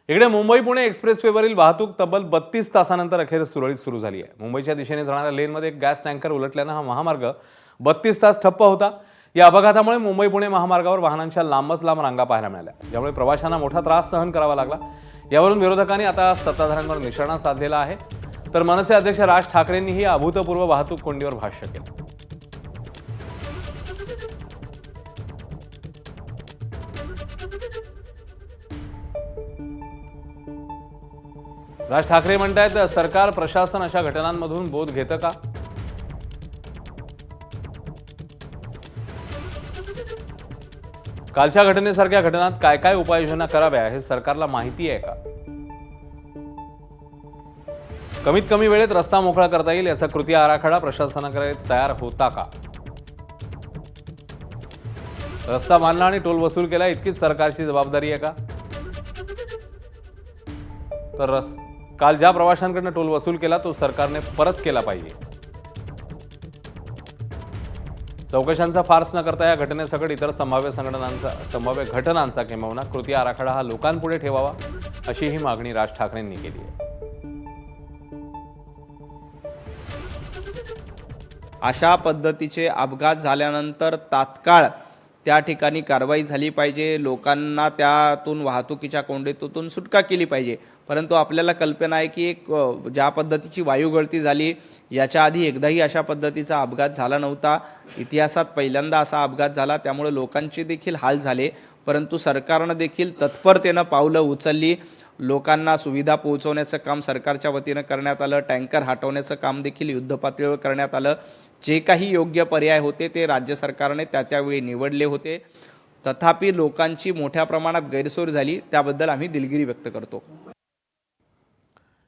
इकडे मुंबई पुणे एक्सप्रेसवेवरील वाहतूक तब्बल 32 तासानंतर अखेर सुरळीत सुरू झाली आहे। मुंबईच्या दिशेने जाणाऱ्या लेनमध्ये एक गॅस टँकर उलटल्यानं हा महामार्ग 32 तास ठप्प होता। या अपघातामुळे मुंबई पुणे महामार्गावर वाहनांच्या लांबच लांब रांगा पाहायला मिळाल्या, ज्यामुळे प्रवाशांना मोठा त्रास सहन करावा लागला। यावरून विरोधकांनी आता सत्ताधाऱ्यांवर निशाणा साधलेला आहे, तर मनसे अध्यक्ष राज ठाकरेंनीही अभूतपूर्व वाहतूक कोंडीवर भाष्य केलं। राज ठाकरे म्हणतायत, सरकार प्रशासन अशा घटनांमधून बोध घेतं का? कालच्या घटनेसारख्या घटनात काय काय उपाययोजना कराव्या हे सरकारला माहिती आहे का? कमीत कमी वेळेत रस्ता मोकळा करता येईल याचा कृती आराखडा प्रशासनाकडे तयार होता का? रस्ता बांधला आणि टोल वसूल केला इतकीच सरकारची जबाबदारी आहे का? तर काल ज्या प्रवाशांकडून टोल वसूल केला तो सरकारने परत केला पाहिजे। चौकशांचा फार्स न करता या घटनेसकट इतर संभाव्य घटनांचा किंबहुना कृती आराखडा हा लोकांपुढे ठेवावा, अशी ही मागणी राज ठाकरेंनी केली आहे। अशा पद्धतीचे अपघात झाल्यानंतर तात्काळ त्या ठिकाणी कारवाई झाली पाहिजे, लोकांना त्यातून वाहतुकीच्या कोंडीतून सुटका केली पाहिजे। परंतु आपल्याला कल्पना आहे की ज्या पद्धतीची वायुगळती झाली याच्या आधी एकदाही अशा पद्धतीचा अपघात झाला नव्हता, इतिहासात पहिल्यांदा असा अपघात झाला, त्यामुळे लोकांचे देखील हाल झाले। परंतु सरकारनं देखील तत्परतेनं पावलं उचलली, लोकांना सुविधा पोहोचवण्याचं काम सरकारच्या वतीनं करण्यात आलं, टँकर हटवण्याचं काम देखील युद्धपातळीवर करण्यात आलं। जे काही योग्य पर्याय होते ते राज्य सरकारने त्यावेळी निवडले होते, तथापि लोकांची मोठ्या प्रमाणात गैरसोय झाली, त्याबद्दल आम्ही दिलगिरी व्यक्त करतो।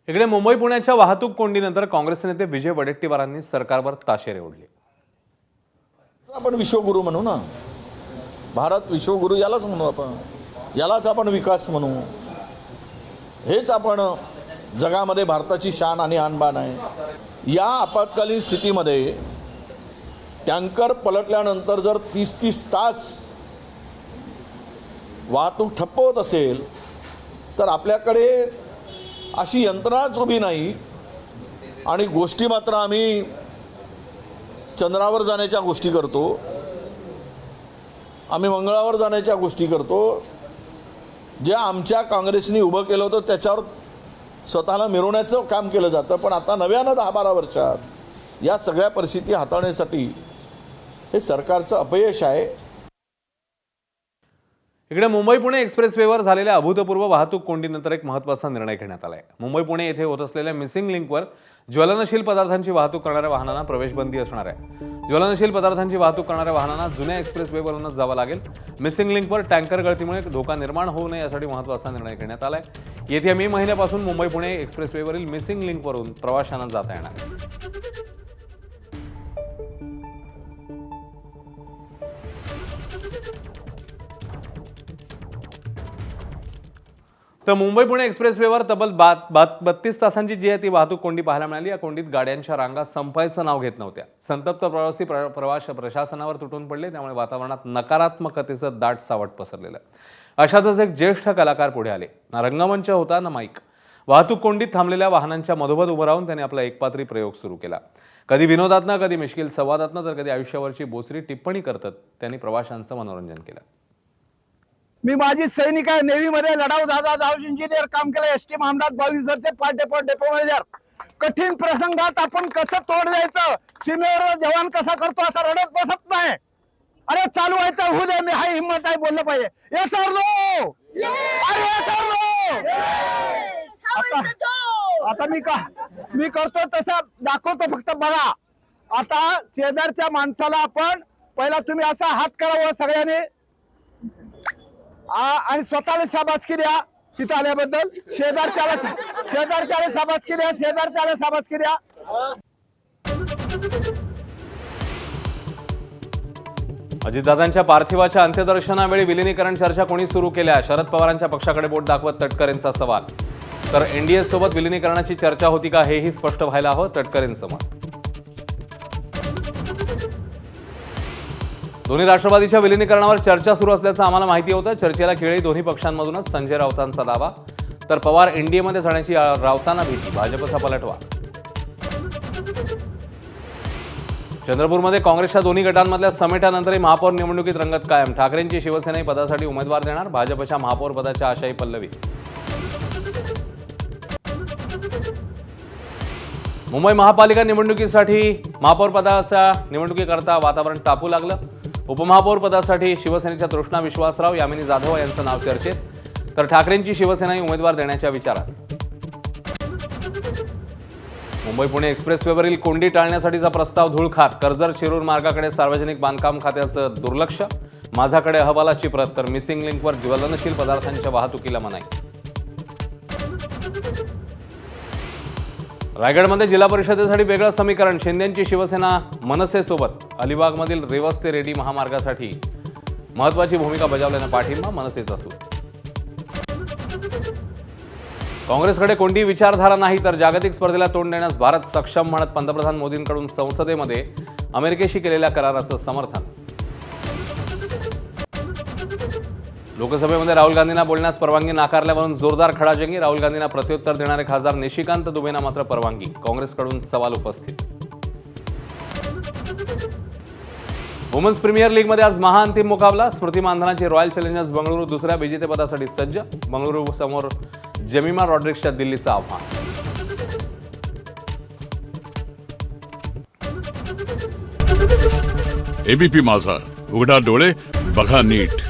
इकडे मुंबई पुण्याच्या वाहतूक कोंडीनंतर काँग्रेस नेते विजय वडेट्टीवारांनी सरकारवर ताशेरे ओढले। आपण विश्वगुरू म्हणू ना, भारत विश्वगुरू यालाच म्हणू, आपण यालाच आपण विकास म्हणू। हेच आपण जगामध्ये भारताची शान आणि आणबाण आहे। या आपत्कालीन स्थितीमध्ये टँकर पलटल्यानंतर जर 30-30 तास वाहतूक ठप्प होत असेल तर आपल्याकडे अशी यंत्रणाच उभी नाही, आणि गोष्टी मात्र आम्ही चंद्रावर जाण्याच्या गोष्टी करतो, आम्ही मंगळावर जाण्याच्या गोष्टी करतो। जे आमच्या काँग्रेसने उभं केलं होतं त्याच्यावर स्वतःला मिरवण्याचं काम केलं जातं, पण आता नव्यानं 10-12 वर्षात या सगळ्या परिस्थिती हाताळण्यासाठी हे सरकारचं अपयश आहे। इकडे मुंबई पुणे एक्सप्रेसवेवर झालेल्या अभूतपूर्व वाहतूक कोंडीनंतर एक महत्त्वाचा निर्णय घेण्यात आला आहे। मुंबई पुणे येथे होत असलेल्या मिसिंग लिंकवर ज्वलनशील पदार्थांची वाहतूक करणाऱ्या वाहनांना प्रवेशबंदी असणार आहे। ज्वलनशील पदार्थांची वाहतूक करणाऱ्या वाहनांना जुन्या एक्सप्रेसवेवरूनच जावं लागेल। मिसिंग लिंकवर टँकर गळतीमुळे धोका निर्माण होऊ नये यासाठी महत्त्वाचा निर्णय घेण्यात आला आहे। येत्या मे महिन्यापासून मुंबई पुणे एक्सप्रेसवेवरील मिसिंग लिंकवरून प्रवाशांना जाता येणार आहे। तर मुंबई पुणे एक्सप्रेसवेवर तब्बल 32 तासांची जी आहे ती वाहतूक कोंडी पाहायला मिळाली। या कोंडीत गाड्यांच्या रांगा संपायचं नाव घेत नव्हत्या। संतप्त प्रवासी प्रशासनावर तुटून पडले, त्यामुळे वातावरणात नकारात्मकतेचं दाट सावट पसरलेलं आहे। अशातच एक ज्येष्ठ कलाकार पुढे आले। ना रंगमंच होता ना माईक। वाहतूक कोंडीत थांबलेल्या वाहनांच्या मधोमध उभं राहून त्यांनी आपला एकपात्री प्रयोग सुरू केला। कधी विनोदातनं, कधी मिश्किल संवादातनं, तर कधी आयुष्यावरची बोचरी टिप्पणी करत त्यांनी प्रवाशांचं मनोरंजन केलं। मी माझी सैनिक आहे, नेव्हीमध्ये लढाऊ जहाज इंजिनियर काम केलं, एसटी महामंडळात 22 पार्ट डेपो मॅनेजर। कठीण प्रसंगात आपण कसं तोड द्यायचं, सीमेवर जवान कसा करतो असा रडत बसत नाही। अरे चालू आहे तर होऊ दे, मी हाय हिम्मत आहे बोललं पाहिजे। ये सर लो, अरे सर लो। आता मी करतो तसं दाखवतो, फक्त बघा। आता शेजारच्या माणसाला आपण पहिला तुम्ही असा हात करावा सगळ्यांनी, आणि स्वतःला शाबासकी द्या तिथं आल्याबद्दल। शेजारच्याला शाबासकी द्या, शेजारच्याला शाबासकी द्या। अजितदादांच्या पार्थिवाच्या अंत्यदर्शनावेळी विलिनीकरण चर्चा कोणी सुरू केल्या? शरद पवारांच्या पक्षाकडे बोट दाखवत तटकरेंचा सवाल। तर एनडीए सोबत विलिनीकरणाची चर्चा होती का हेही स्पष्ट व्हायला हवं, तटकरेंचं मत। दोन्ही राष्ट्रवादीच्या विलीनीकरणावर चर्चा सुरू असल्याचं आम्हाला माहिती होतं। चर्चेला खेळी दोन्ही पक्षांमधूनच, संजय राऊतांचा दावा। तर पवार एनडीएमध्ये जाण्याची राऊतांना भीती, भाजपचा पलटवार. चंद्रपूरमध्ये काँग्रेसच्या दोन्ही गटांमधल्या समेटानंतरही महापौर निवडणुकीत रंगत कायम. ठाकरेंची शिवसेनाही पदासाठी उमेदवार देणार, भाजपच्या महापौर पदाच्या आशाही पल्लवी. मुंबई महापालिका निवडणुकीसाठी महापौर पदाच्या निवडणुकीकरता वातावरण तापू लागलं. उपमहापौर पदासाठी शिवसेनेच्या तृष्णा विश्वासराव, यामिनी जाधव यांचं नाव चर्चेत, तर ठाकरेंची शिवसेनाही उमेदवार देण्याच्या विचारात. मुंबई पुणे एक्सप्रेसवेवरील कोंडी टाळण्यासाठीचा प्रस्ताव धूळ खात. कर्जत शिरूर मार्गाकडे सार्वजनिक बांधकाम खात्याचं दुर्लक्ष. माझ्याकडे अहवालाची प्रत, तर मिसिंग लिंकवर ज्वलनशील पदार्थांच्या वाहतुकीला मनाई. रायगडमध्ये जिल्हा परिषदेसाठी वेगळं समीकरण. शिंदेंची शिवसेना मनसेसोबत. अलिबागमधील रेवस ते रेडी महामार्गासाठी महत्वाची भूमिका बजावल्यानं पाठिंबा, मनसेचा सूर. काँग्रेसकडे कोणतीही विचारधारा नाही, तर जागतिक स्पर्धेला तोंड देण्यास भारत सक्षम म्हणत पंतप्रधान मोदींकडून संसदेमध्ये अमेरिकेशी केलेल्या कराराचं समर्थन. लोकसभेमध्ये राहुल गांधींना बोलण्यास परवानगी नाकारल्यावरून जोरदार खडाजंगी. राहुल गांधींना प्रत्युत्तर देणारे खासदार निशिकांत दुबेंना मात्र परवानगी. काँग्रेसकडून सवाल उपस्थित. वुमन्स प्रीमियर लीगमध्ये आज महाअंतिम मुकाबला. स्मृती मानधनाची रॉयल चॅलेंजर्स बंगळुरू दुसऱ्या विजेतेपदासाठी सज्ज. बंगळुरू समोर जेमिमा रॉड्रिक्सच्या दिल्लीचं आव्हान. एबीपी माझा, उघडा डोळे बघा नीट.